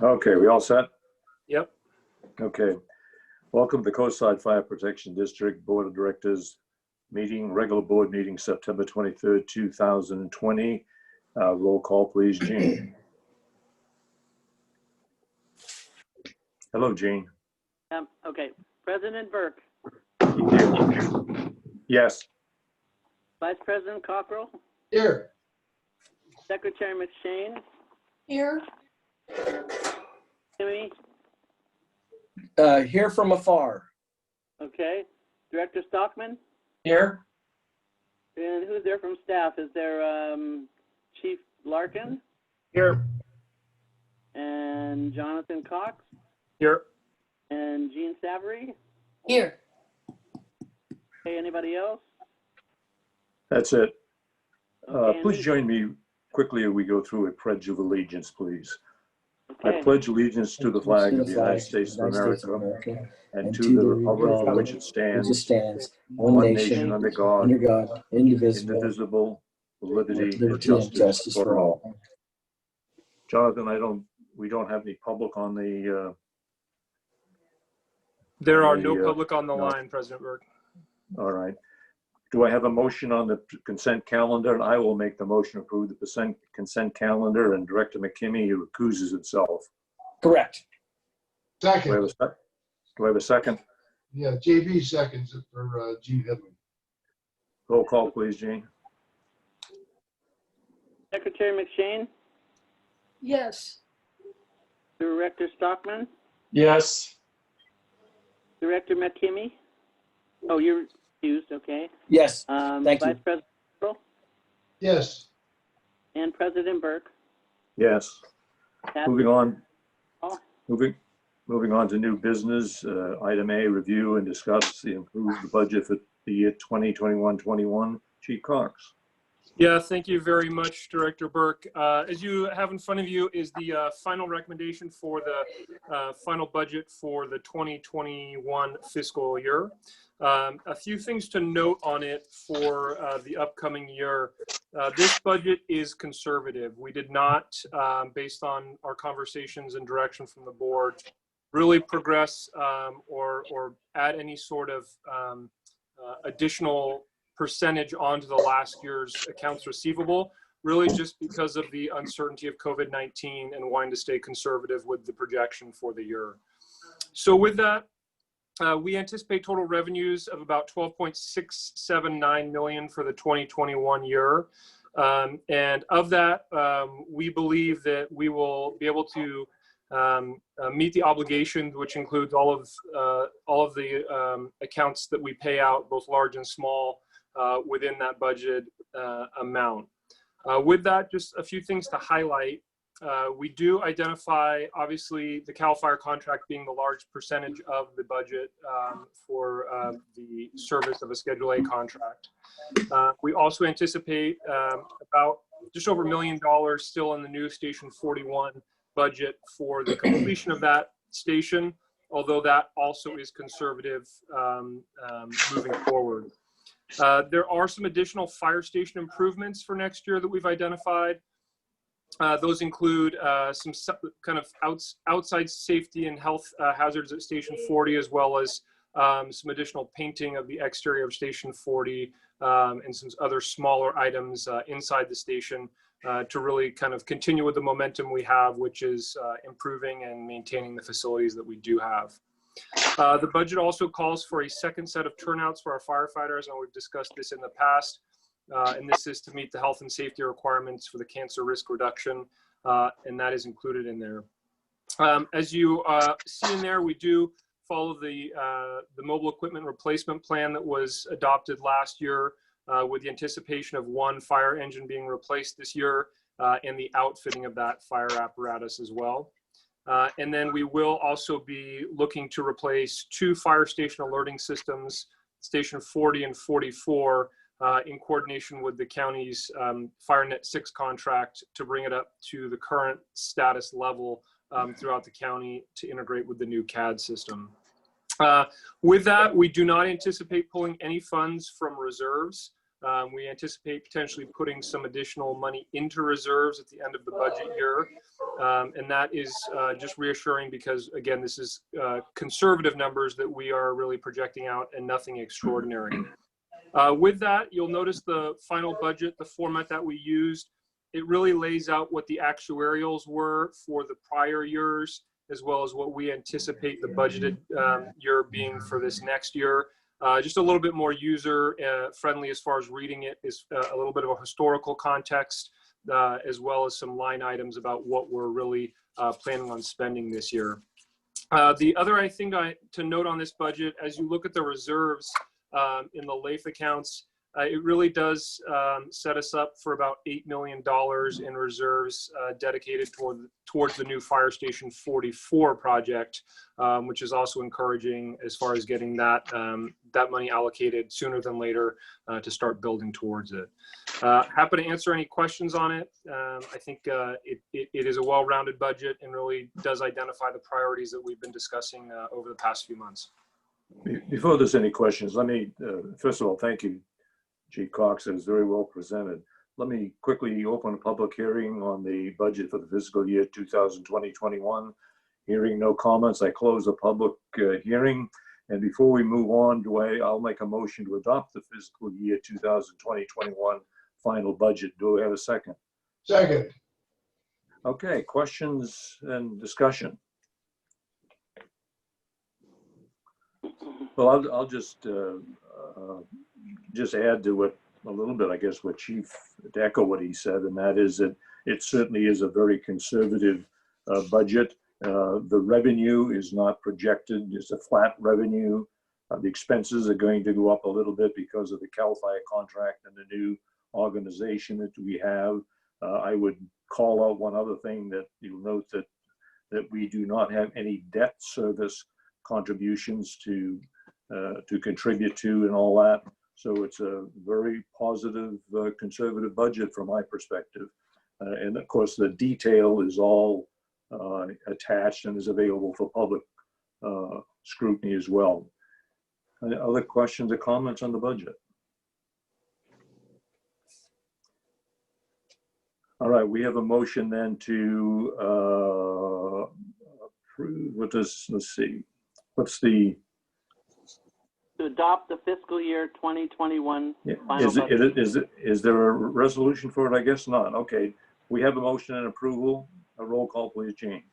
Okay, we all set? Yep. Okay. Welcome to the Coastside Fire Protection District Board of Directors meeting, regular board meeting, September 23rd, 2020. Roll call, please, Jean. Hello, Jean. Okay. President Burke. Yes. Vice President Cockrell. Here. Secretary McShane. Here. Timmy. Here from afar. Okay. Director Stockman. Here. And who's there from staff? Is there Chief Larkin? Here. And Jonathan Cox? Here. And Jean Savory? Here. Okay, anybody else? That's it. Okay, Please join me quickly as we go through a pledge of allegiance, please. Okay. I pledge allegiance to the flag of the United States of America and to the republic for which it stands, one nation under God, indivisible, with liberty and justice for all. Jonathan, we don't have any public on the. There are no public on the line, President Burke. All right. Do I have a motion on the consent calendar? And I will make the motion to approve the consent calendar, and Director McKimmey recuses himself. Correct. Do I have a second? Yeah, JB seconds it for Gene Headley. Roll call, please, Jean. Secretary McShane. Yes. Director Stockman. Yes. Director McKimmey. Oh, you're excused. Okay. Yes. Thank you. Vice President Cockrell. Yes. And President Burke. Yes. Pat- Moving on. Oh. Moving on to new business. Item A, review and discuss the improved budget for the year 2021-21. Chief Cox. Yeah, thank you very much, Director Burke. As you have in front of you is the final recommendation for the final budget for the 2021 fiscal year. A few things to note on it for the upcoming year. This budget is conservative. We did not, based on our conversations and direction from the board, really progress or add any sort of additional percentage onto the last year's accounts receivable, really just because of the uncertainty of COVID-19 and wanting to stay conservative with the projection for the year. So with that, we anticipate total revenues of about $12.679 million for the 2021 year. And of that, we believe that we will be able to meet the obligations, which includes all of the accounts that we pay out, both large and small, within that budget amount. With that, just a few things to highlight. We do identify, obviously, the CAL FIRE contract being the large percentage of the budget for the service of a Schedule A contract. We also anticipate about just over $1 million still in the new Station 41 budget for the completion of that station, although that also is conservative moving forward. There are some additional fire station improvements for next year that we've identified. Those include some kind of outside safety and health hazards at Station 40, as well as some additional painting of the exterior of Station 40 and some other smaller items inside the station to really kind of continue with the momentum we have, which is improving and maintaining the facilities that we do have. The budget also calls for a second set of turnouts for our firefighters, and we've discussed this in the past. And this is to meet the health and safety requirements for the cancer risk reduction, and that is included in there. As you see in there, we do follow the mobile equipment replacement plan that was adopted last year with the anticipation of one fire engine being replaced this year and the outfitting of that fire apparatus as well. And then we will also be looking to replace 2 fire station alerting systems, Station 40 and 44, in coordination with the county's FireNet 6 contract to bring it up to the current status level throughout the county to integrate with the new CAD system. With that, we do not anticipate pulling any funds from reserves. We anticipate potentially putting some additional money into reserves at the end of the budget year. And that is just reassuring because, again, this is conservative numbers that we are really projecting out and nothing extraordinary. With that, you'll notice the final budget, the format that we used, it really lays out what the actuarials were for the prior years, as well as what we anticipate the budgeted year being for this next year. Just a little bit more user friendly as far as reading it, is a little bit of a historical context, as well as some line items about what we're really planning on spending this year. The other thing to note on this budget, as you look at the reserves in the LAIF accounts, it really does set us up for about $8 million in reserves dedicated towards the new Fire Station 44 project, which is also encouraging as far as getting that money allocated sooner than later to start building towards it. Happy to answer any questions on it. I think it is a well-rounded budget and really does identify the priorities that we've been discussing over the past few months. Before there's any questions, let me, first of all, thank you, Chief Cox. It was very well presented. Let me quickly open a public hearing on the budget for the fiscal year 2020-21. Hearing no comments, I close the public hearing. And before we move on, I'll make a motion to adopt the fiscal year 2020-21 final budget. Do I have a second? Second. Okay, questions and discussion. Well, I'll just add to it a little bit, I guess, what Chief, to echo what he said, and that is that it certainly is a very conservative budget. The revenue is not projected, it's a flat revenue. The expenses are going to go up a little bit because of the CAL FIRE contract and the new organization that we have. I would call out one other thing, that you'll note that we do not have any debt service contributions to contribute to and all that. So it's a very positive, conservative budget from my perspective. And of course, the detail is all attached and is available for public scrutiny as well. Other questions or comments on the budget? All right, we have a motion then to approve. Let's see. What's the? To adopt the fiscal year 2021 Yeah. final budget. Is there a resolution for it? I guess not. Okay, we have a motion and approval. A roll call, please, Jane.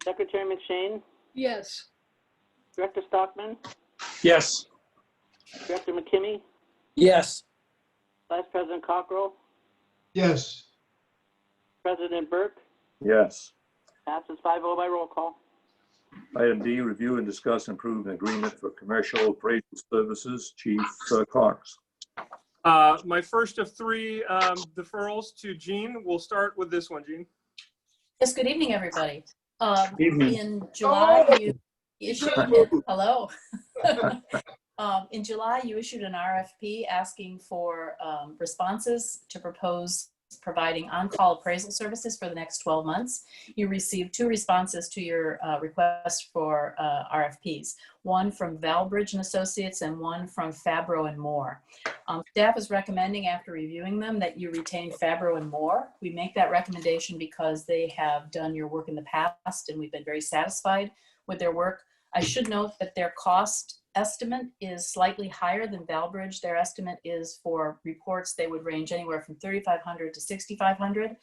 Secretary McShane, Yes. Director Stockman, Yes. Director McKinney, Yes. Vice President Cockrell, Yes. President Burke. Yes. Passes 5-0 by roll call. Item D, review and discuss and approve an agreement for commercial appraisal services. Chief Cox. My first of three deferrals to Jean. We'll start with this one, Jean. Yes, good evening, everybody. Evening. In July, you issued, hello. In July, you issued an RFP asking for responses to propose providing on-call appraisal services for the next 12 months. You received 2 responses to your request for RFPs, one from Valbridge and Associates and one from Fabro and Moore. Staff is recommending, after reviewing them, that you retain Fabro and Moore. We make that recommendation because they have done your work in the past and we've been very satisfied with their work. I should note that their cost estimate is slightly higher than Valbridge. Their estimate is for reports, they would range anywhere from $3,500 to $6,500.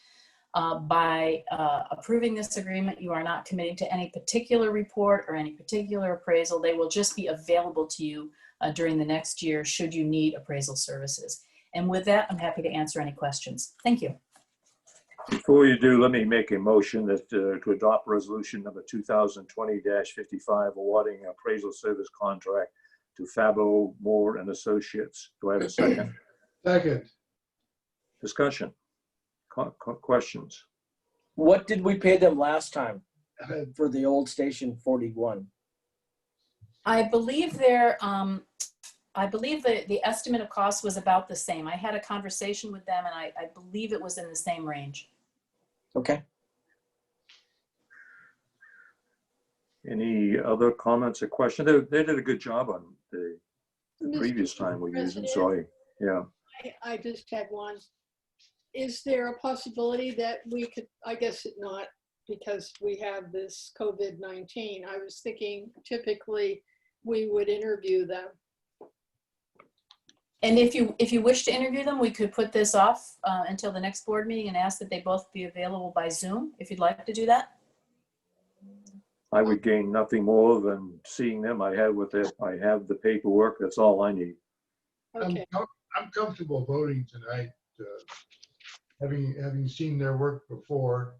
By approving this agreement, you are not committing to any particular report or any particular appraisal. They will just be available to you during the next year should you need appraisal services. And with that, I'm happy to answer any questions. Thank you. Before you do, let me make a motion that to adopt resolution number 2020-55 awarding appraisal service contract to Fabro, Moore and Associates. Do I have a second? Second. Discussion. Questions. What did we pay them last time for the old Station 41? I believe the estimate of cost was about the same. I had a conversation with them and I believe it was in the same range. Okay. Any other comments or questions? They did a good job on the previous time we used them. So yeah. I just had one. is there a possibility that we could, I guess not, because we have this COVID-19. I was thinking typically we would interview them. And if you wish to interview them, we could put this off until the next board meeting and ask that they both be available by Zoom, if you'd like to do that. I would gain nothing more than seeing them. I have the paperwork. That's all I need. Okay. I'm comfortable voting tonight, having seen their work before.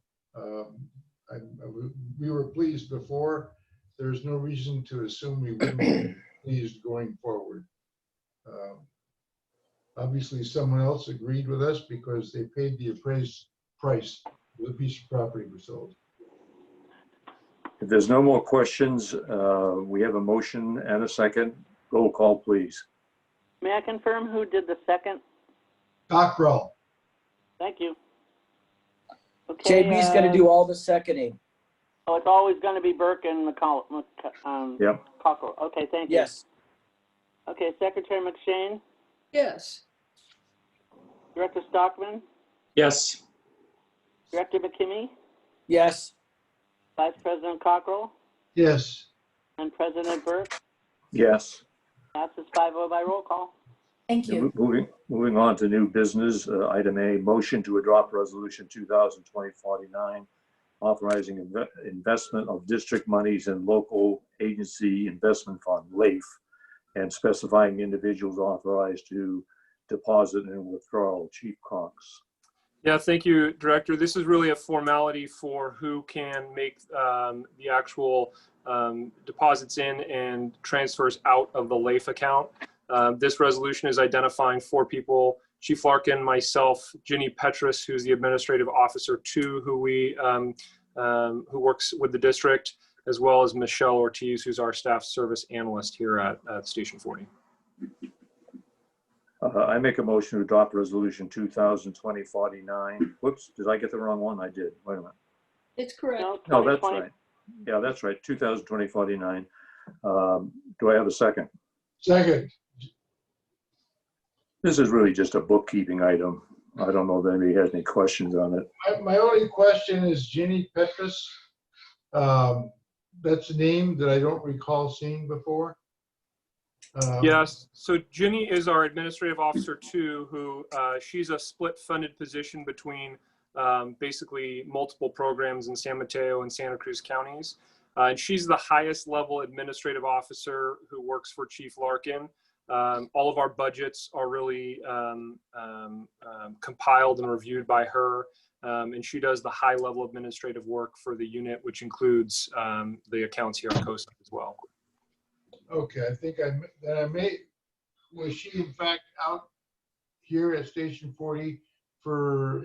We were pleased before. There's no reason to assume we wouldn't be pleased going forward. Obviously, someone else agreed with us because they paid the appraised price for the piece of property was sold. If there's no more questions, we have a motion and a second. Roll call, please. May I confirm who did the second? Cockrell. Thank you. Okay, JB's going to do all the seconding. Oh, it's always going to be Burke and Yep. Cockrell. Okay, thank you. Yes. Okay, Secretary McShane, Yes. Director Stockman, Yes. Director McKimmey, Yes. Vice President Cockrell, Yes. and President Burke. Yes. Passes 5-0 by roll call. Thank you. Moving on to new business, item A, motion to adopt resolution 2020-49, authorizing investment of district monies in local agency investment fund, LAIF, and specifying individuals authorized to deposit and withdrawal. Chief Cox. Yeah, thank you, Director. This is really a formality for who can make the actual deposits in and transfers out of the LAIF account. This resolution is identifying 4 people: Chief Larkin, myself, Ginny Petrus, who's the administrative officer 2, who works with the district, as well as Michelle Ortiz, who's our staff service analyst here at Station 40. I make a motion to adopt resolution 2020-49. Whoops, did I get the wrong one? I did. Wait a minute. It's correct. No, that's right. Yeah, that's right. 2020-49. Do I have a second? Second. This is really just a bookkeeping item. I don't know if anybody has any questions on it. My only question is Ginny Petrus. That's a name that I don't recall seeing before. Yes, so Ginny is our administrative officer 2, who she's a split funded position between basically multiple programs in San Mateo and Santa Cruz counties. And she's the highest level administrative officer who works for Chief Larkin. All of our budgets are really compiled and reviewed by her. And she does the high level administrative work for the unit, which includes the accounts here on Coastside as well. Okay, I think was she in fact out here at Station 40 for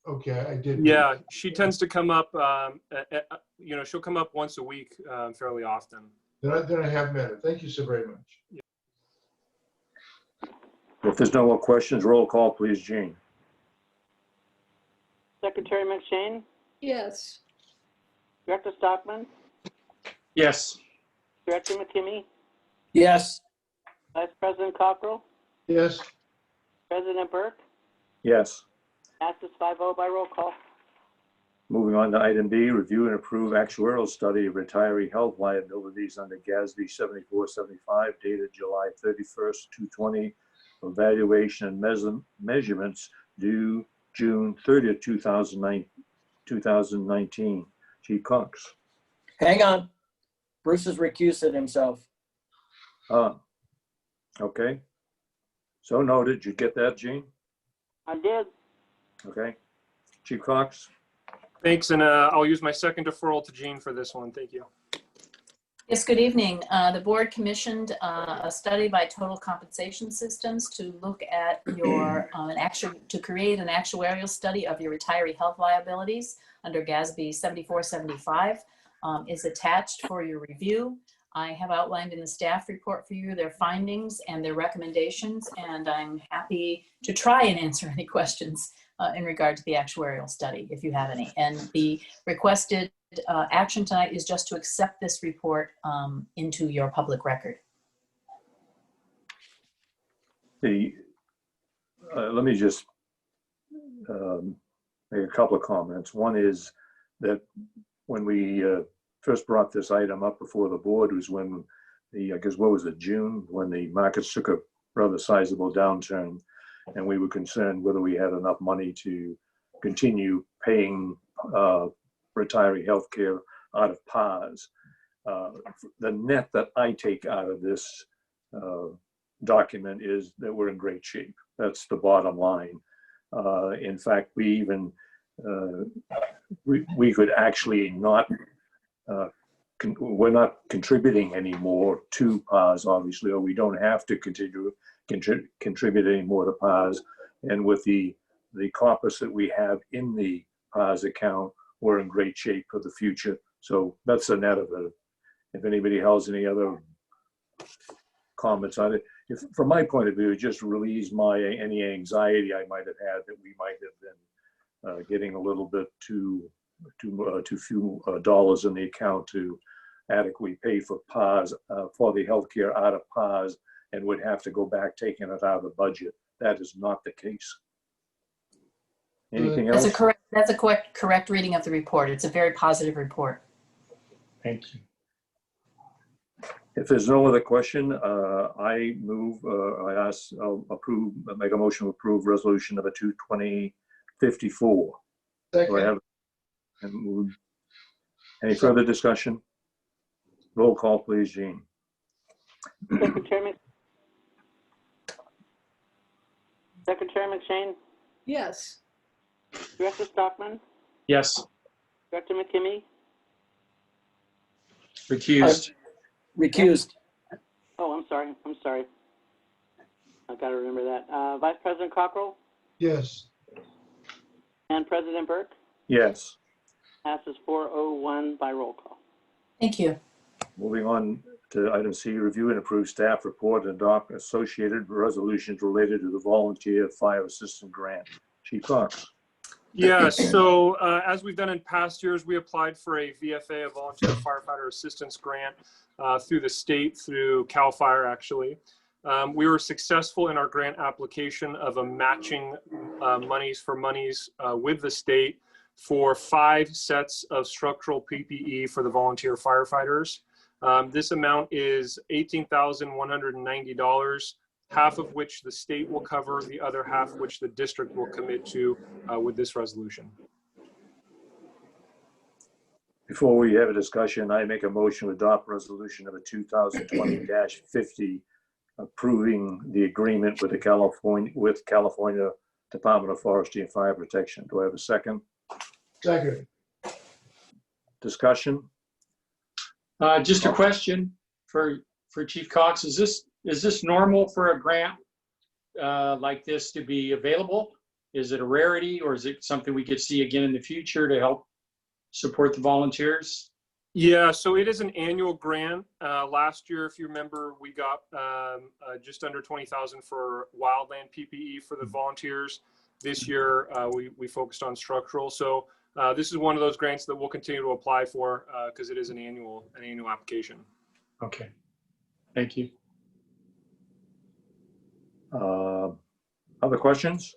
okay, I did. Yeah, she tends to come up, she'll come up once a week fairly often. Then I have met her. Thank you so very much. If there's no more questions, roll call, please, Jean. Secretary McShane, Yes. Director Stockman, Yes. Director McKimmey, Yes. Vice President Cockrell, Yes. President Burke. Yes. Passes 5-0 by roll call. Moving on to item B, review and approve actuarial study of retiree health liabilities under GASB 7475 dated July 31st, 2020. Evaluation and measurements due June 30th, 2019. Chief Cox. Hang on. Bruce has recused himself. Okay. So noted. Did you get that, Jean? I did. Okay. Chief Cox. Thanks, and I'll use my second deferral to Jean for this one. Thank you. Yes, good evening. The board commissioned a study by Total Compensation Systems to look at your to create an actuarial study of your retiree health liabilities under GASB 7475. Is attached for your review. I have outlined in the staff report for you their findings and their recommendations, and I'm happy to try and answer any questions in regard to the actuarial study, if you have any. And the requested action tonight is just to accept this report into your public record. Let me just make a couple of comments. One is that when we first brought this item up before the board was when I guess, what was it, June, when the markets took a rather sizable downturn, and we were concerned whether we had enough money to continue paying retiree health care out of PARS. The net that I take out of this document is that we're in great shape. That's the bottom line. In fact, we even we could actually not we're not contributing anymore to PARS, obviously, or we don't have to continue contribute any more to PARS. And with the corpus that we have in the PARS account, we're in great shape for the future. So that's the net of it. If anybody has any other comments on it, from my point of view, it just relieves any anxiety I might have had that we might have been getting a little bit too few dollars in the account to adequately pay for PARS, for the healthcare out of PARS, and would have to go back taking it out of the budget. That is not the case. Anything else? That's a correct reading of the report. It's a very positive report. Thank you. If there's no other question, I make a motion to approve resolution number 22054. Second. Do I have any further discussion? Roll call, please, Jean. Secretary McShane, Yes. Director Stockman, Yes. Director McKimmey. Recused. Recused. Oh, I'm sorry. I got to remember that. Vice President Cockrell Yes. and President Burke. Yes. Passes 401 by roll call. Thank you. Moving on to item C, review and approve staff report and adopt associated resolutions related to the volunteer fire assistant grant. Chief Cox. Yeah, so as we've done in past years, we applied for a VFA, a Volunteer Firefighter Assistance Grant, through the state, through CAL FIRE actually. We were successful in our grant application of a matching monies with the state for 5 sets of structural PPE for the volunteer firefighters. This amount is $18,190, half of which the state will cover, the other half which the district will commit to with this resolution. Before we have a discussion, I make a motion to adopt resolution number 2020-50, approving the agreement with the California Department of Forestry and Fire Protection. Do I have a second? Second. Discussion? Just a question for Chief Cox. Is this normal for a grant like this to be available? Is it a rarity, or is it something we could see again in the future to help support the volunteers? Yeah, so it is an annual grant. Last year, if you remember, we got just under $20,000 for wildland PPE for the volunteers. This year, we focused on structural. So this is one of those grants that we'll continue to apply for because it is an annual application. Okay, thank you. Other questions?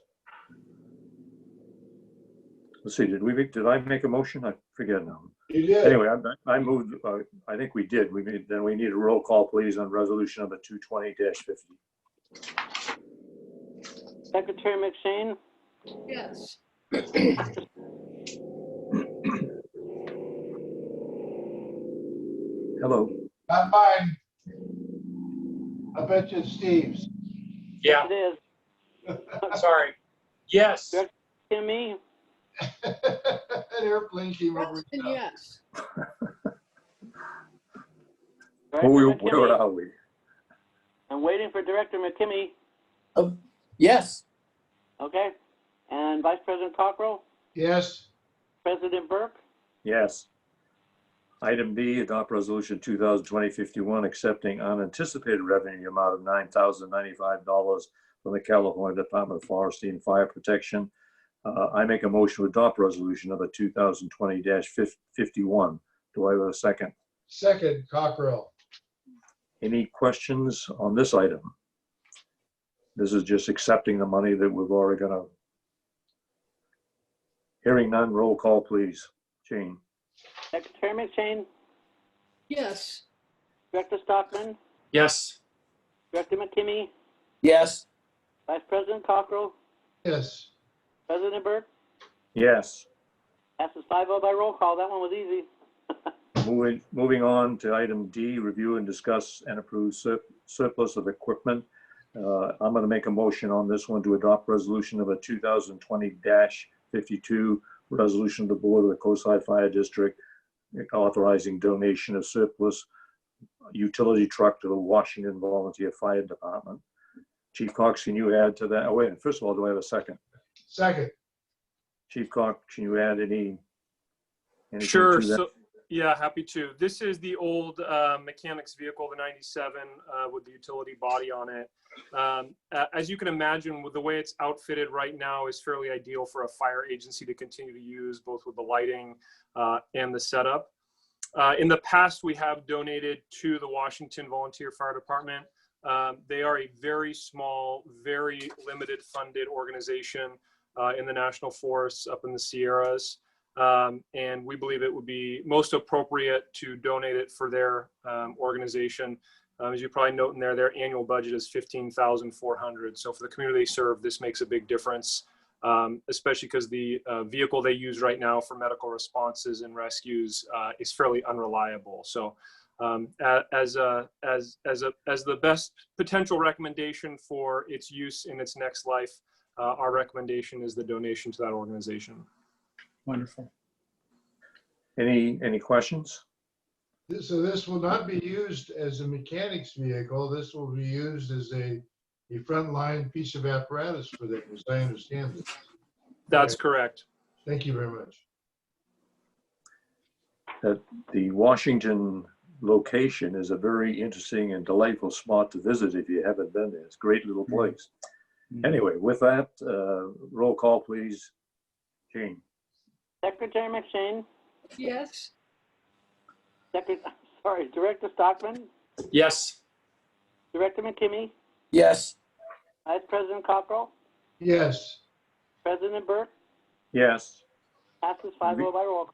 Let's see, did I make a motion? I forget now. You did. Anyway, I moved, I think we did. Then we need a roll call, please, on resolution number 220-50. Secretary McShane, Yes. Hello. Not mine. I bet you it's Steve's. Yeah, it is. sorry. Yes. Director McKimmey, An airplane came over. Preston, yes. Director Where McKimmey. are we? I'm waiting for Director McKimmey. Yes. Okay. And Vice President Cockrell, Yes. President Burke. Yes. Item B, adopt resolution 2020-51, accepting unanticipated revenue amount of $9,095 from the California Department of Forestry and Fire Protection. I make a motion to adopt resolution number 2020-51. Do I have a second? Second, Cockrell. Any questions on this item? This is just accepting the money that we've already Hearing none, roll call, please. Jane? Secretary McShane, Yes. Director Stockman, Yes. Director McKinney, Yes. Vice President Cockrell, Yes. President Burke. Yes. Passes 5-0 by roll call. That one was easy. Moving on to item D, review and discuss and approve surplus of equipment. I'm going to make a motion on this one to adopt resolution number 2020-52, resolution of the Board of the Coastside Fire District authorizing donation of surplus utility truck to the Washington Volunteer Fire Department. Chief Cox, can you add to that? Oh, wait, first of all, do I have a second? Second. Chief Cox, can you add anything Sure. to that? So, yeah, happy to. This is the old mechanics vehicle, the 97, with the utility body on it. As you can imagine, with the way it's outfitted right now is fairly ideal for a fire agency to continue to use, both with the lighting and the setup. In the past, we have donated to the Washington Volunteer Fire Department. They are a very small, very limited funded organization in the National Forests up in the Sierras. And we believe it would be most appropriate to donate it for their organization. As you probably note in there, their annual budget is $15,400. So for the community they serve, this makes a big difference, especially because the vehicle they use right now for medical responses and rescues is fairly unreliable. So as the best potential recommendation for its use in its next life, our recommendation is the donation to that organization. Wonderful. Any questions? So this will not be used as a mechanic's vehicle. This will be used as a frontline piece of apparatus for them, as I understand it. That's correct. Thank you very much. The Washington location is a very interesting and delightful spot to visit if you haven't been there. It's a great little place. Anyway, with that, roll call, please. Jane? Secretary McShane, Yes. Director Stockman, Yes. Director McKinney, Yes. Vice President Cockrell, Yes. President Burke. Yes. Passes 5-0 by roll call.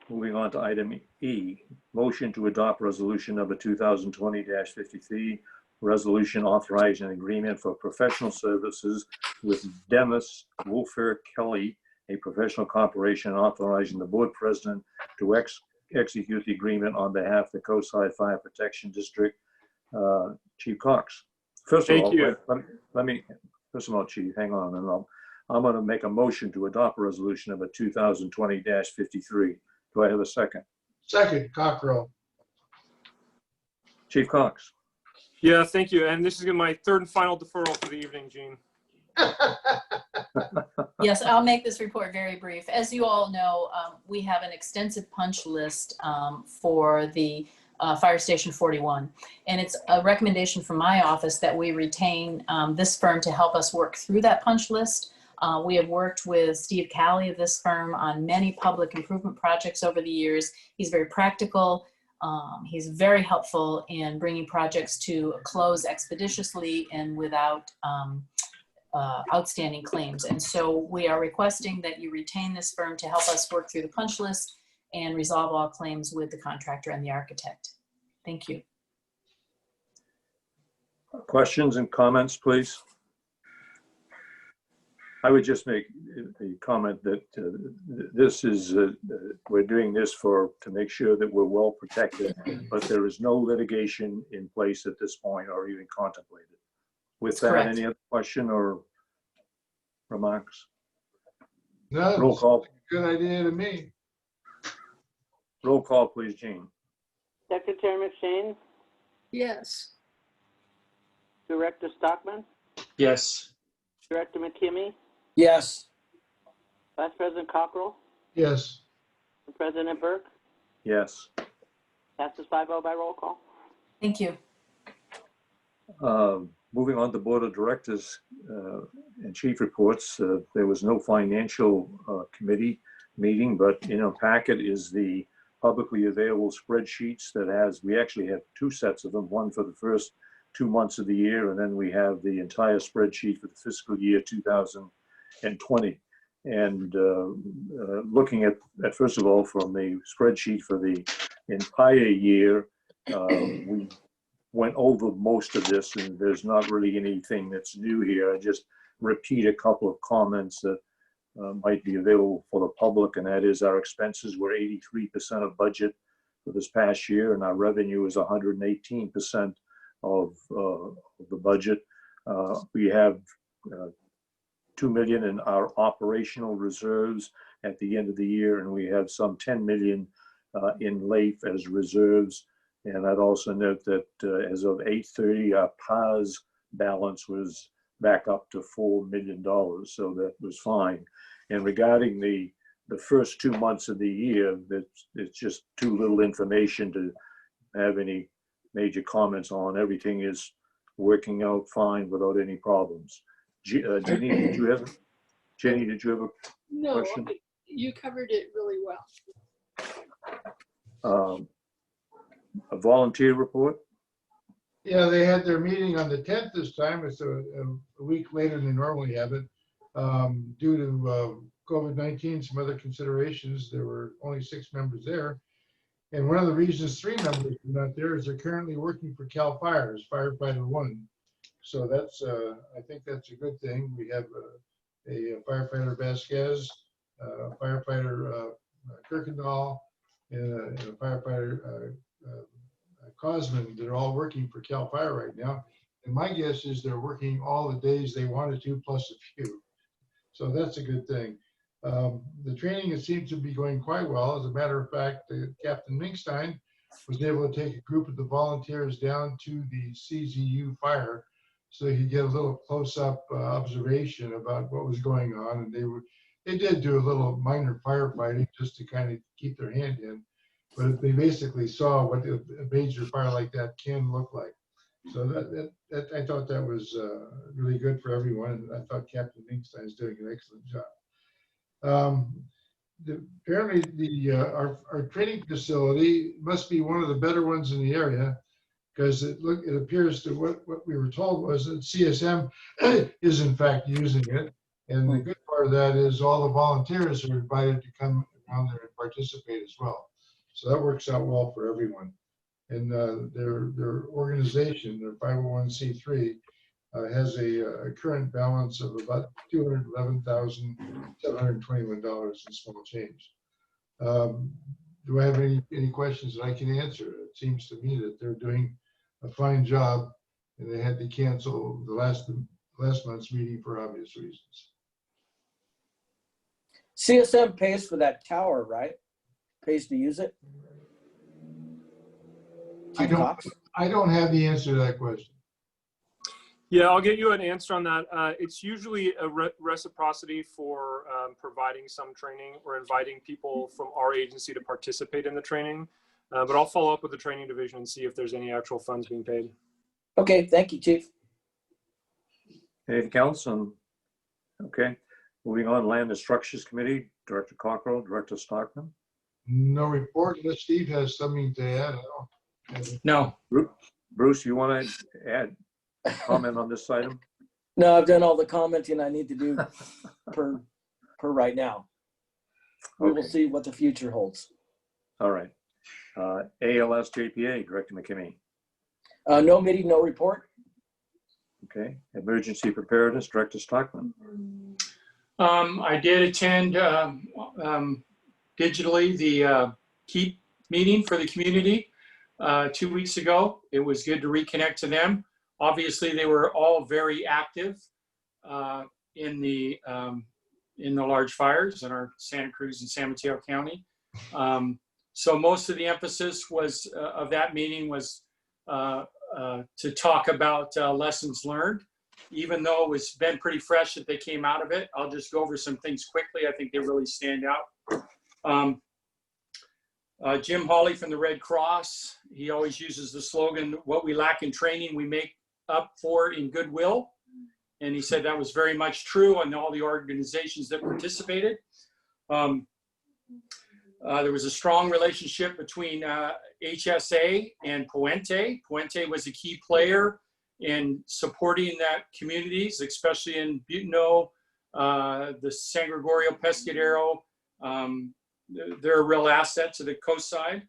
Moving on to item E, motion to adopt resolution number 2020-53, resolution authorizing an agreement for professional services with Dennis Wolfer Kelly, a professional corporation, authorizing the board president to execute the agreement on behalf of the Coastside Fire Protection District. Chief Cox. First of all, Chief, hang on, and I'm going to make a motion to adopt resolution number 2020-53. Do I have a second? Second, Cockrell. Chief Cox. Yeah, thank you. And this is my third and final deferral for the evening, Gene. Yes, I'll make this report very brief. As you all know, we have an extensive punch list for the Fire Station 41. And it's a recommendation from my office that we retain this firm to help us work through that punch list. We have worked with Steve Calley of this firm on many public improvement projects over the years. He's very practical. He's very helpful in bringing projects to a close expeditiously and without outstanding claims. And so we are requesting that you retain this firm to help us work through the punch list and resolve all claims with the contractor and the architect. Thank you. Questions and comments, please? I would just make a comment that this is, we're doing this to make sure that we're well protected, but there is no litigation in place at this point or even contemplated. With that, Correct. any other question or remarks? No, Roll call. good idea to me. Roll call, please, Jean. Secretary McShane, Yes. Director Stockman, Yes. Director McKinney, Yes. Vice President Cockrell, Yes. and President Burke. Yes. Passes 5-0 by roll call. Thank you. Moving on to Board of Directors and Chief reports, there was no financial committee meeting, but in our packet is the publicly available spreadsheets we actually have two sets of them, one for the first 2 months of the year, and then we have the entire spreadsheet for the fiscal year 2020. And looking at first of all, from the spreadsheet for the entire year, we went over most of this, and there's not really anything that's new here. I just repeat a couple of comments that might be available for the public, and that is our expenses were 83% of budget for this past year, and our revenue is 118% of the budget. We have 2 million in our operational reserves at the end of the year, and we have some 10 million in LAIF as reserves. And I'd also note that as of 8:30, our PAS balance was back up to $4 million, so that was fine. And regarding the first 2 months of the year, it's just too little information to have any major comments on. Everything is working out fine without any problems. Jenny, did you have a No, question? you covered it really well. A volunteer report? Yeah, they had their meeting on the 10th this time. It's a week later than they normally have it. Due to COVID-19, some other considerations, there were only 6 members there. And one of the reasons 3 members are not there is they're currently working for CAL FIRE as firefighter 1. So that's, I think that's a good thing. We have a firefighter Vasquez, firefighter Kirkendall, and a firefighter Cosman. They're all working for CAL FIRE right now. And my guess is they're working all the days they wanted to, plus a few. So that's a good thing. The training seems to be going quite well. As a matter of fact, Captain Minkstein was able to take a group of the volunteers down to the CZU fire so they could get a little close-up observation about what was going on. And they did do a little minor firefighting just to kind of keep their hand in. But they basically saw what a major fire like that can look like. So that I thought that was really good for everyone. And I thought Captain Minkstein is doing an excellent job. Apparently our training facility must be one of the better ones in the area, because it appears that what we were told was that CSM is in fact using it. And the good part of that is all the volunteers are invited to come down there and participate as well. So that works out well for everyone. And their organization, their 501c3, has a current balance of about $211,721 in small change. Do I have any questions that I can answer? It seems to me that they're doing a fine job, and they had to cancel the last month's meeting for obvious reasons. CSM pays for that tower, right? Pays to use it? I don't have the answer to that question. Yeah, I'll get you an answer on that. It's usually a reciprocity for providing some training or inviting people from our agency to participate in the training. But I'll follow up with the training division and see if there's any actual funds being paid. Okay, thank you, Chief. Anything else? Okay, moving on, Land and Structures Committee, Director Cockrell, Director Stockman. No report unless Steve has something to add. No. Bruce, you want to add comment on this item? No, I've done all the commenting I need to do per right now. We will see what the future holds. All right. ALS JPA, Director McKinney. No meeting, no report. Okay. Emergency Preparedness, Director Stockman. I did attend digitally the KEEP meeting for the community 2 weeks ago. It was good to reconnect to them. Obviously, they were all very active in the large fires in our Santa Cruz and San Mateo County. So most of the emphasis was of that meeting was to talk about lessons learned. Even though it's been pretty fresh that they came out of it, I'll just go over some things quickly. I think they really stand out. Jim Hawley from the Red Cross, he always uses the slogan, "What we lack in training, we make up for in goodwill." And he said that was very much true on all the organizations that participated. There was a strong relationship between HSA and Puente. Puente was a key player in supporting that communities, especially in Butano, the San Gregorio Pescadero. They're a real asset to the Coastside.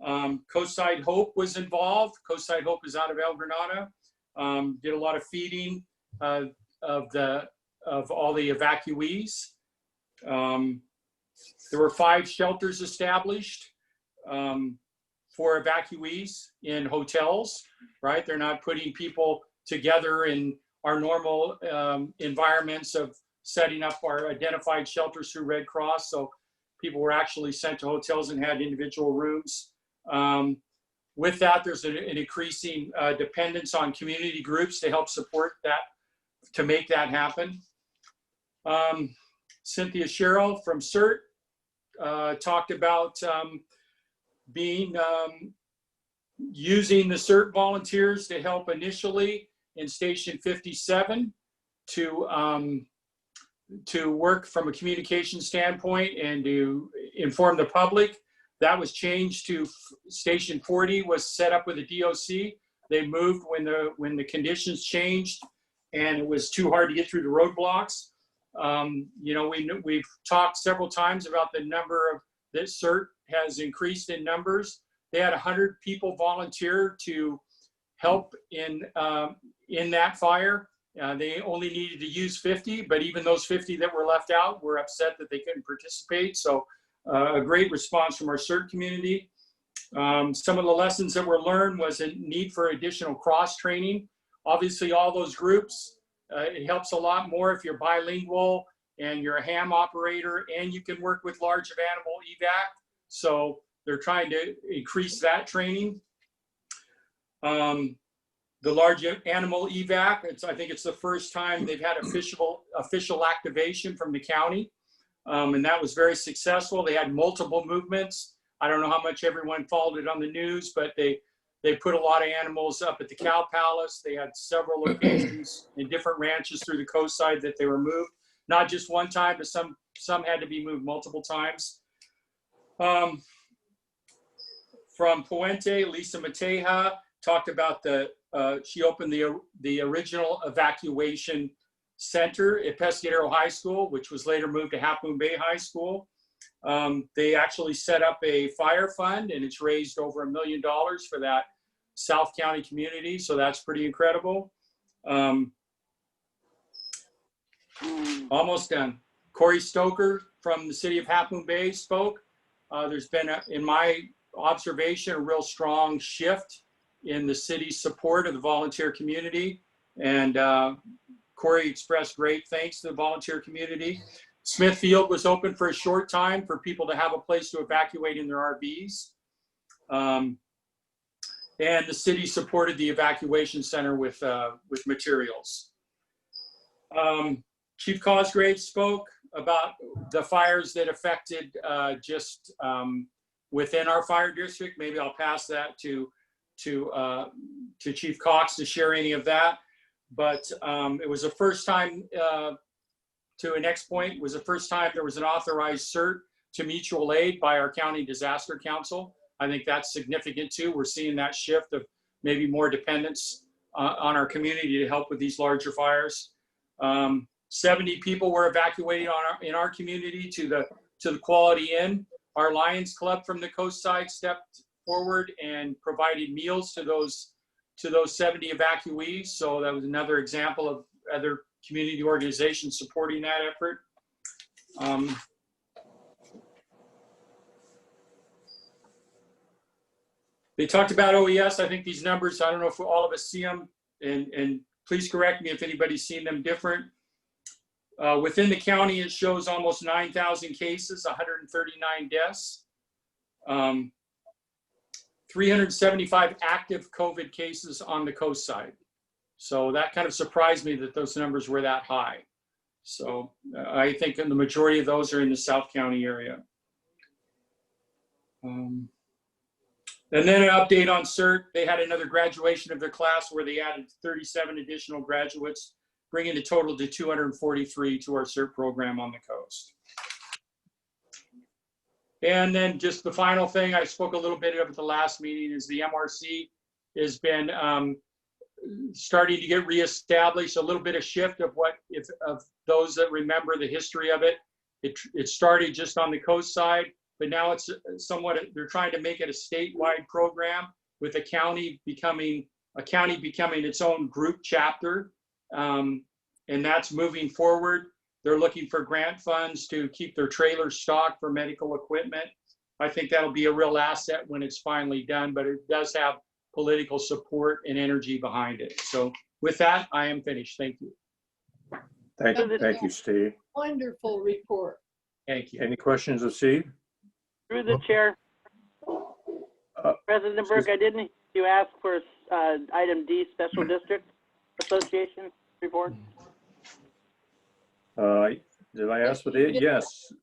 Coastside Hope was involved. Coastside Hope is out of El Granada. Did a lot of feeding of all the evacuees. There were 5 shelters established for evacuees in hotels, right? They're not putting people together in our normal environments of setting up our identified shelters through Red Cross. So people were actually sent to hotels and had individual rooms. With that, there's an increasing dependence on community groups to help support that, to make that happen. Cynthia Sherrill from CERT talked about using the CERT volunteers to help initially in Station 57 to work from a communication standpoint and to inform the public. That was changed to Station 40 was set up with a DOC. They moved when the conditions changed and it was too hard to get through the roadblocks. You know, we've talked several times about the number of that CERT has increased in numbers. They had 100 people volunteer to help in that fire. They only needed to use 50, but even those 50 that were left out were upset that they couldn't participate. So a great response from our CERT community. Some of the lessons that were learned was a need for additional cross training. Obviously, all those groups, it helps a lot more if you're bilingual and you're a ham operator and you can work with large animal evac. So they're trying to increase that training. The large animal evac, I think it's the first time they've had official activation from the county. And that was very successful. They had multiple movements. I don't know how much everyone followed it on the news, but they put a lot of animals up at the Cow Palace. They had several locations in different ranches through the Coastside that they were moved. Not just one time, but some had to be moved multiple times. From Puente, Lisa Mateja talked about she opened the original evacuation center at Pescadero High School, which was later moved to Half Moon Bay High School. They actually set up a fire fund and it's raised over $1 million for that South County community. So that's pretty incredible. Almost done. Corey Stoker from the city of Half Moon Bay spoke. There's been, in my observation, a real strong shift in the city's support of the volunteer community. And Corey expressed great thanks to the volunteer community. Smithfield was open for a short time for people to have a place to evacuate in their RVs. And the city supported the evacuation center with materials. Chief Cosgrave spoke about the fires that affected just within our fire district. Maybe I'll pass that to Chief Cox to share any of that. But it was the first time, to a next point, it was the first time there was an authorized CERT to mutual aid by our county disaster council. I think that's significant too. We're seeing that shift of maybe more dependence on our community to help with these larger fires. 70 people were evacuated in our community to the Quality Inn. Our Lions Club from the Coastside stepped forward and provided meals to those 70 evacuees. So that was another example of other community organizations supporting that effort. They talked about OES. I think these numbers, I don't know if all of us see them, and please correct me if anybody's seen them different. Within the county, it shows almost 9,000 cases, 139 deaths. 375 active COVID cases on the Coastside. So that kind of surprised me that those numbers were that high. So I think the majority of those are in the South County area. And then an update on CERT. They had another graduation of their class where they added 37 additional graduates, bringing the total to 243 to our CERT program on the coast. And then just the final thing, I spoke a little bit of at the last meeting, is the MRC has been starting to get reestablished, a little bit of shift of of those that remember the history of it. It started just on the coast side, but now it's somewhat, they're trying to make it a statewide program with a county becoming its own group chapter. And that's moving forward. They're looking for grant funds to keep their trailers stocked for medical equipment. I think that'll be a real asset when it's finally done, but it does have political support and energy behind it. So with that, I am finished. Thank you. Thank you, Steve. Wonderful report. Thank you. Any questions of Steve? Through the chair, President Burke, I didn't hear you ask for item D, Special District Association report. Did I ask for the, yes.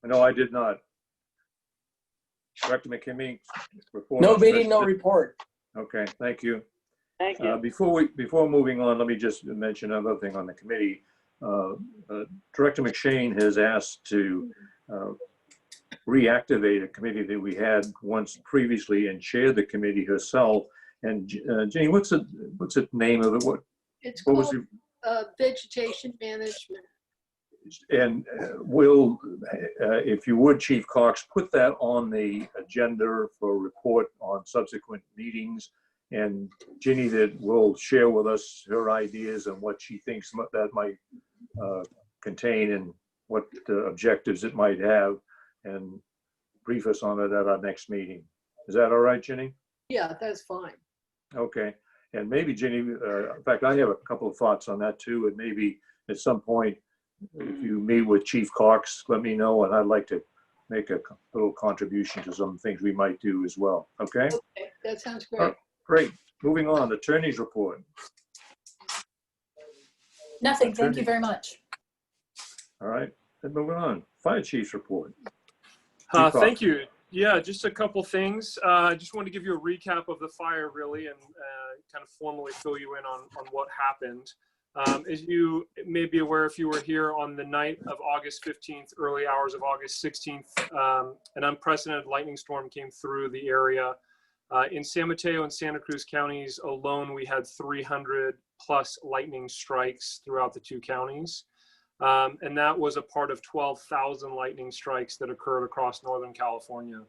No, I did not. Director McKinney, report. No on meeting, special no report. Okay, thank you. Thank you. Before moving on, let me just mention another thing on the committee. Director McShane has asked to reactivate a committee that we had once previously and chair the committee herself. And Jenny, what's the name of it? What was Called vegetation management. And will, if you would, Chief Cox, put that on the agenda for report on subsequent meetings. And Ginny that will share with us her ideas and what she thinks that might contain and what objectives it might have, and brief us on it at our next meeting. Is that all right, Ginny? Yeah, that's fine. Okay. And maybe Ginny, in fact, I have a couple of thoughts on that too. And maybe at some point, if you meet with Chief Cox, let me know, and I'd like to make a little contribution to some things we might do as well. Okay? Okay, that sounds great. Great. Moving on, attorney's report. Nothing, thank you very much. All right, then moving on. Fire chief's report. Thank you. Yeah, just a couple things. I just wanted to give you a recap of the fire, really, and kind of formally fill you in on what happened. As you may be aware, if you were here on the night of August 15th, early hours of August 16th, an unprecedented lightning storm came through the area. In San Mateo and Santa Cruz counties alone, we had 300 plus lightning strikes throughout the two counties. And that was a part of 12,000 lightning strikes that occurred across Northern California.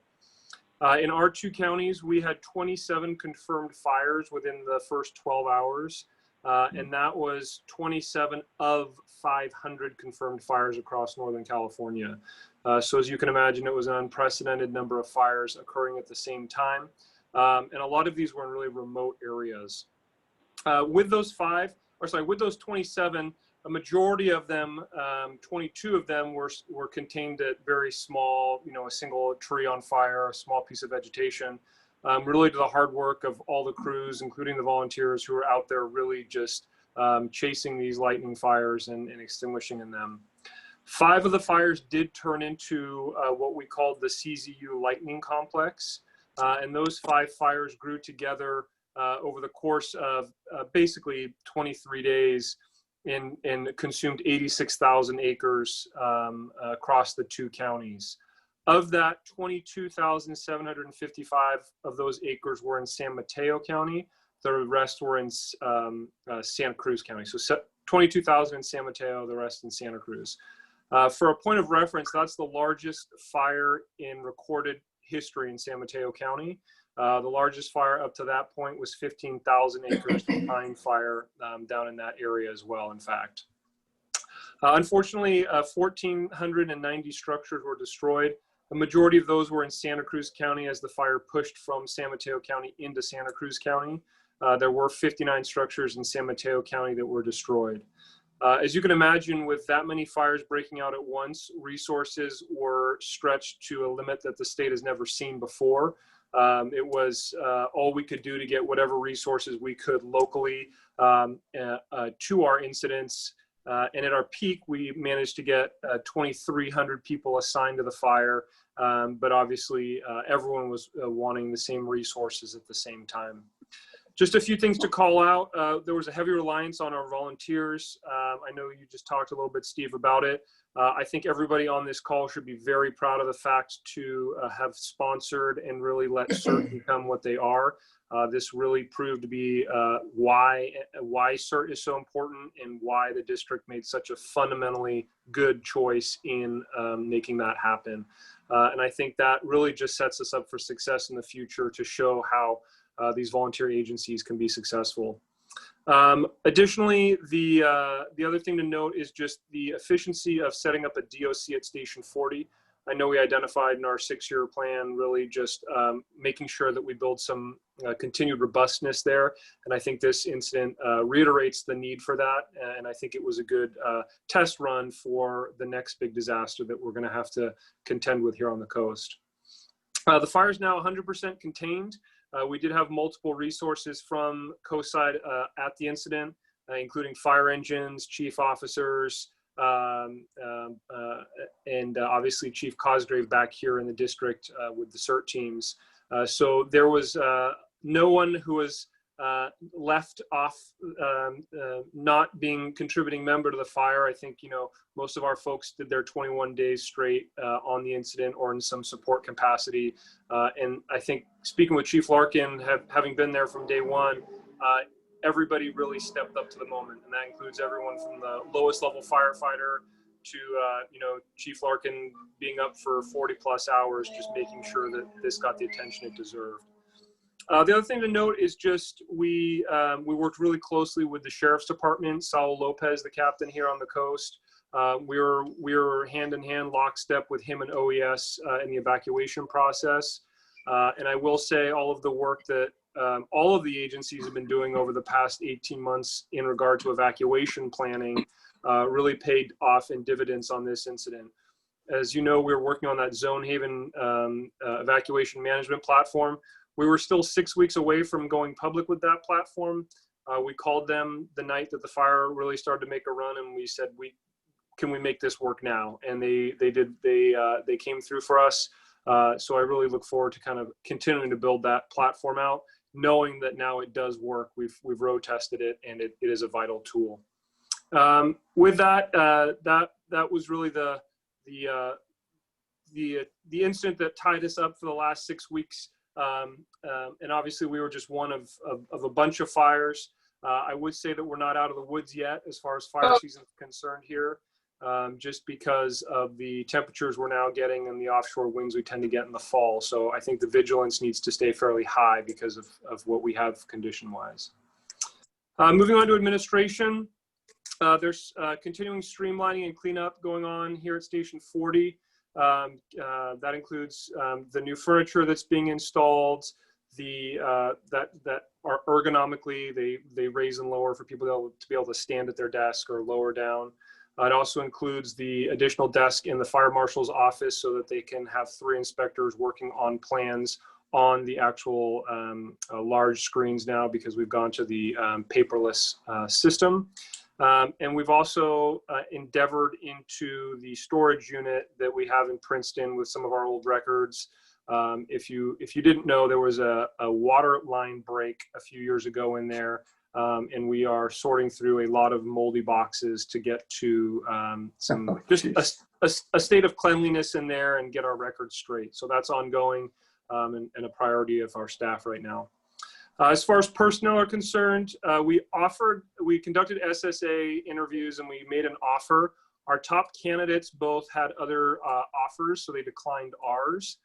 In our two counties, we had 27 confirmed fires within the first 12 hours. And that was 27 of 500 confirmed fires across Northern California. So as you can imagine, it was an unprecedented number of fires occurring at the same time. And a lot of these were in really remote areas. With those 27, a majority of them, 22 of them were contained at very small, a single tree on fire, a small piece of vegetation, really to the hard work of all the crews, including the volunteers who are out there really just chasing these lightning fires and extinguishing in them. 5 of the fires did turn into what we called the CZU lightning complex. And those 5 fires grew together over the course of basically 23 days and consumed 86,000 acres across the two counties. Of that, 22,755 of those acres were in San Mateo County. The rest were in Santa Cruz County. So 22,000 in San Mateo, the rest in Santa Cruz. For a point of reference, that's the largest fire in recorded history in San Mateo County. The largest fire up to that point was 15,000 acres of pine fire down in that area as well, in fact. Unfortunately, 1,490 structures were destroyed. The majority of those were in Santa Cruz County as the fire pushed from San Mateo County into Santa Cruz County. There were 59 structures in San Mateo County that were destroyed. As you can imagine, with that many fires breaking out at once, resources were stretched to a limit that the state has never seen before. It was all we could do to get whatever resources we could locally to our incidents. And at our peak, we managed to get 2,300 people assigned to the fire. But obviously, everyone was wanting the same resources at the same time. Just a few things to call out. There was a heavy reliance on our volunteers. I know you just talked a little bit, Steve, about it. I think everybody on this call should be very proud of the fact to have sponsored and really let CERT become what they are. This really proved to be why CERT is so important and why the district made such a fundamentally good choice in making that happen. And I think that really just sets us up for success in the future to show how these volunteer agencies can be successful. Additionally, the other thing to note is just the efficiency of setting up a DOC at Station 40. I know we identified in our 6-year plan really just making sure that we build some continued robustness there. And I think this incident reiterates the need for that. And I think it was a good test run for the next big disaster that we're going to have to contend with here on the coast. The fire is now 100% contained. We did have multiple resources from Coastside at the incident, including fire engines, chief officers, and obviously Chief Cosgrave back here in the district with the CERT teams. So there was no one who was left off not being contributing member to the fire. I think, you know, most of our folks did their 21 days straight on the incident or in some support capacity. And I think speaking with Chief Larkin, having been there from day one, everybody really stepped up to the moment. And that includes everyone from the lowest level firefighter to, you know, Chief Larkin being up for 40 plus hours, just making sure that this got the attention it deserved. The other thing to note is just we worked really closely with the Sheriff's Department, Saul Lopez, the captain here on the coast. We were hand in hand, lockstep with him and OES in the evacuation process. And I will say all of the work that all of the agencies have been doing over the past 18 months in regard to evacuation planning really paid off in dividends on this incident. As you know, we were working on that Zone Haven evacuation management platform. We were still 6 weeks away from going public with that platform. We called them the night that the fire really started to make a run, and we said, can we make this work now? And they did. They came through for us. So I really look forward to kind of continuing to build that platform out, knowing that now it does work. We've road tested it, and it is a vital tool. With that, that was really the incident that tied us up for the last 6 weeks. And obviously we were just one of a bunch of fires. I would say that we're not out of the woods yet as far as fire season is concerned here, just because of the temperatures we're now getting and the offshore winds we tend to get in the fall. So I think the vigilance needs to stay fairly high because of what we have condition-wise. Moving on to administration, there's continuing streamlining and cleanup going on here at Station 40. That includes the new furniture that's being installed, that are ergonomically, they raise and lower for people to be able to stand at their desk or lower down. It also includes the additional desk in the fire marshal's office so that they can have 3 inspectors working on plans on the actual large screens now, because we've gone to the paperless system. And we've also endeavored into the storage unit that we have in Princeton with some of our old records. If you didn't know, there was a water line break a few years ago in there, and we are sorting through a lot of moldy boxes to get to a state of cleanliness in there and get our records straight. So that's ongoing and a priority of our staff right now. As far as personnel are concerned, we conducted SSA interviews and we made an offer. Our top candidates both had other offers, so they declined ours.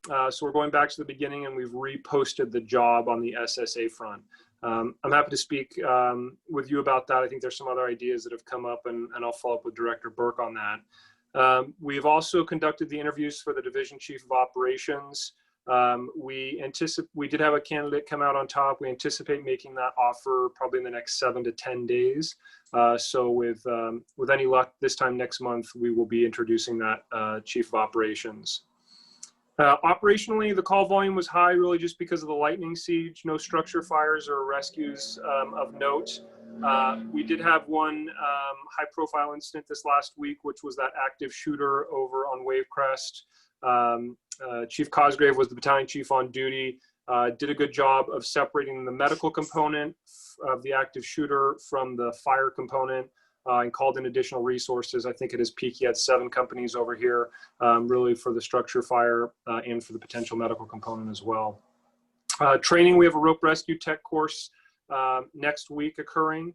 So we're going back to the beginning and we've reposted the job on the SSA front. I'm happy to speak with you about that. I think there's some other ideas that have come up, and I'll follow up with Director Burke on that. We've also conducted the interviews for the Division Chief of Operations. We did have a candidate come out on top. We anticipate making that offer probably in the next 7 to 10 days. So with any luck, this time next month, we will be introducing that Chief of Operations. Operationally, the call volume was high, really just because of the lightning siege. No structure fires or rescues of note. We did have one high-profile incident this last week, which was that active shooter over on Wavecrest. Chief Cosgrave was the battalion chief on duty, did a good job of separating the medical component of the active shooter from the fire component. and called in additional resources. I think at his peak, he had 7 companies over here, really for the structure fire and for the potential medical component as well. Training, we have a rope rescue tech course next week occurring.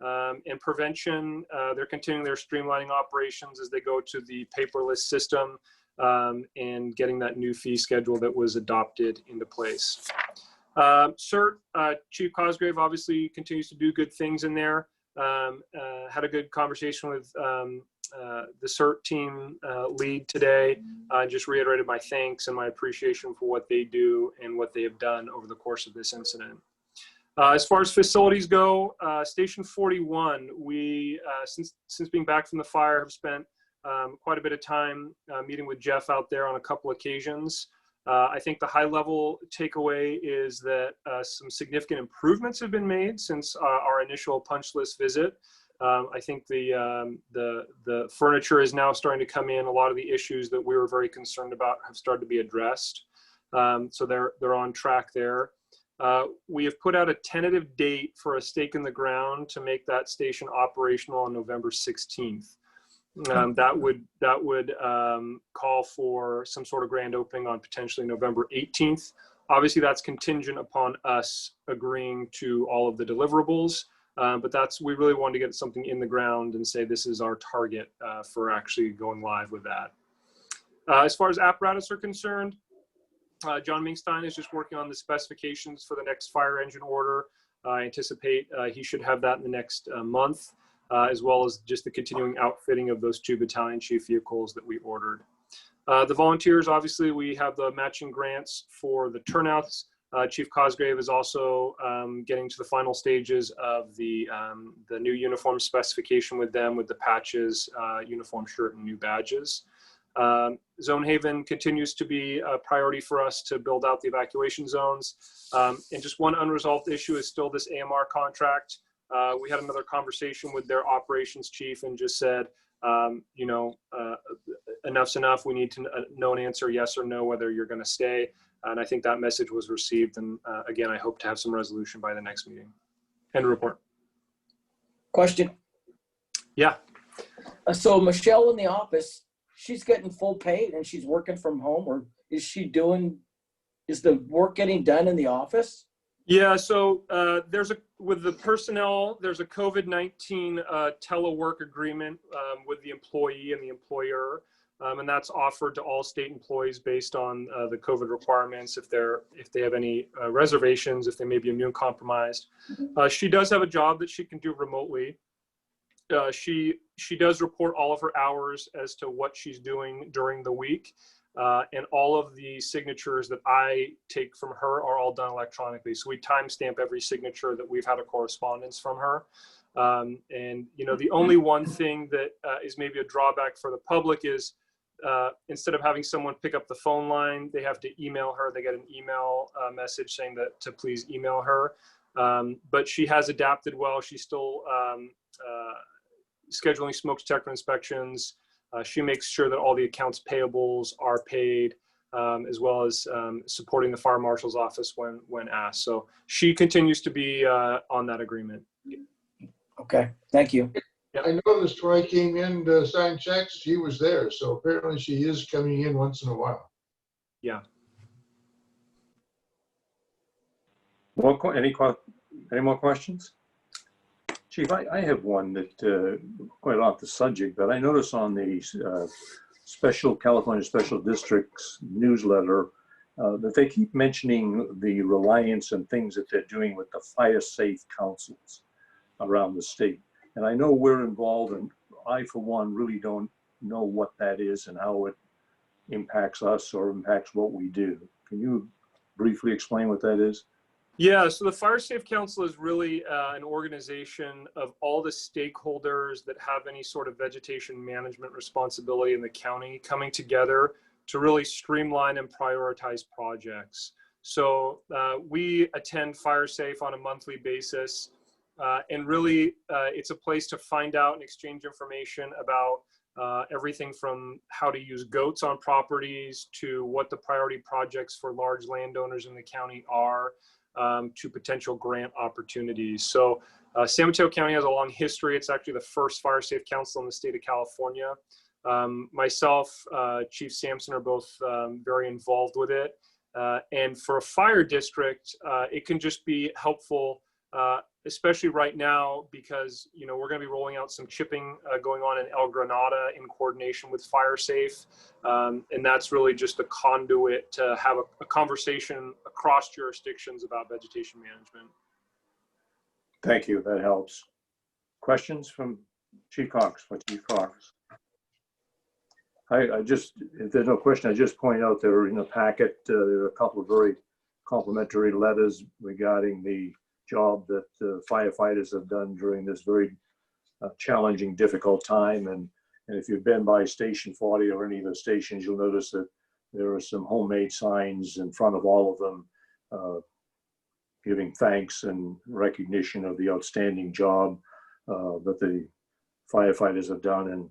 And prevention, they're continuing their streamlining operations as they go to the paperless system and getting that new fee schedule that was adopted into place. CERT, Chief Cosgrave obviously continues to do good things in there. Had a good conversation with the CERT team lead today. Just reiterated my thanks and my appreciation for what they do and what they have done over the course of this incident. As far as facilities go, Station 41, we, since being back from the fire, have spent quite a bit of time meeting with Jeff out there on a couple occasions. I think the high level takeaway is that some significant improvements have been made since our initial punch list visit. I think the furniture is now starting to come in. A lot of the issues that we were very concerned about have started to be addressed. So they're on track there. We have put out a tentative date for a stake in the ground to make that station operational on November 16th. That would call for some sort of grand opening on potentially November 18th. Obviously, that's contingent upon us agreeing to all of the deliverables, but we really wanted to get something in the ground and say this is our target for actually going live with that. As far as apparatus are concerned, John Mingstein is just working on the specifications for the next fire engine order. I anticipate he should have that in the next month, as well as just the continuing outfitting of those 2 battalion chief vehicles that we ordered. The volunteers, obviously, we have the matching grants for the turnouts. Chief Cosgrave is also getting to the final stages of the new uniform specification with them, with the patches, uniform shirt, and new badges. Zone Haven continues to be a priority for us to build out the evacuation zones. And just one unresolved issue is still this AMR contract. We had another conversation with their operations chief and just said, enough's enough. We need to know an answer, yes or no, whether you're going to stay. And I think that message was received. And again, I hope to have some resolution by the next meeting. End report. Question. Yeah. So Michelle in the office, she's getting full pay and she's working from home, or is the work getting done in the office? Yeah, so with the personnel, there's a COVID-19 telework agreement with the employee and the employer, and that's offered to all state employees based on the COVID requirements, if they have any reservations, if they may be immune compromised. She does have a job that she can do remotely. She does report all of her hours as to what she's doing during the week. And all of the signatures that I take from her are all done electronically. So we timestamp every signature that we've had a correspondence from her. And the only one thing that is maybe a drawback for the public is instead of having someone pick up the phone line, they have to email her. They get an email message saying that to please email her. But she has adapted well. She's still scheduling smoke detector inspections. She makes sure that all the accounts payables are paid, as well as supporting the fire marshal's office when asked. So she continues to be on that agreement. Okay, thank you. Yep. I noticed when I came in to sign checks, she was there. So apparently she is coming in once in a while. Yeah. Any more questions? Chief, I have one that quite off the subject, but I noticed on the California Special Districts newsletter that they keep mentioning the reliance and things that they're doing with the fire safe councils around the state. And I know we're involved, and I, for one, really don't know what that is and how it impacts us or impacts what we do. Can you briefly explain what that is? Yeah, so the Fire Safe Council is really an organization of all the stakeholders that have any sort of vegetation management responsibility in the county coming together to really streamline and prioritize projects. So we attend Fire Safe on a monthly basis, and really it's a place to find out and exchange information about everything from how to use goats on properties to what the priority projects for large landowners in the county are, to potential grant opportunities. So San Mateo County has a long history. It's actually the first fire safe council in the state of California. Myself, Chief Sampson are both very involved with it. And for a fire district, it can just be helpful, especially right now, because, you know, we're going to be rolling out some chipping going on in El Granada in coordination with Fire Safe. And that's really just a conduit to have a conversation across jurisdictions about vegetation management. Thank you. That helps. Questions from Chief Cox? For Chief Cox. I just, if there's no question, I just point out there in the packet, there are a couple of very complimentary letters regarding the job that firefighters have done during this very challenging, difficult time. And if you've been by Station 40 or any of the stations, you'll notice that there are some homemade signs in front of all of them giving thanks and recognition of the outstanding job that the firefighters have done.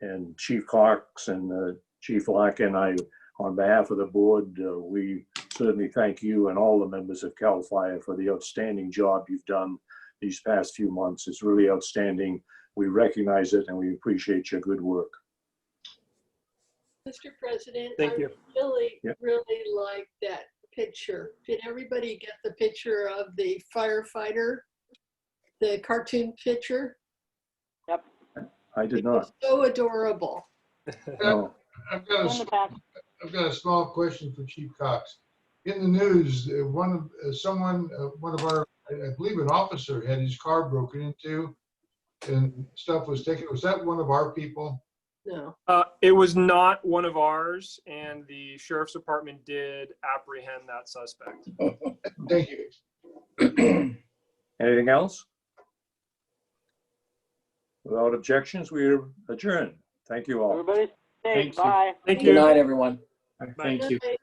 And Chief Cox and Chief Lack and I, on behalf of the board, we certainly thank you and all the members of CAL FIRE for the outstanding job you've done these past few months. It's really outstanding. We recognize it and we appreciate your good work. Mr. President, Thank you. really, Yep. really like that picture. Did everybody get the picture of the firefighter? The cartoon picture? Yep. I did It not. was so adorable. No. I've got In the back. a small question for Chief Cox. In the news, one of our, I believe an officer had his car broken into and stuff was taken. Was that one of our people? No. It was not one of ours, and the sheriff's department did apprehend that suspect. Thank you. Anything else? Without objections, we are adjourned. Thank you all. Everybody Thank safe. you. Bye. Thank Good you. night, everyone. Thank you. Good night.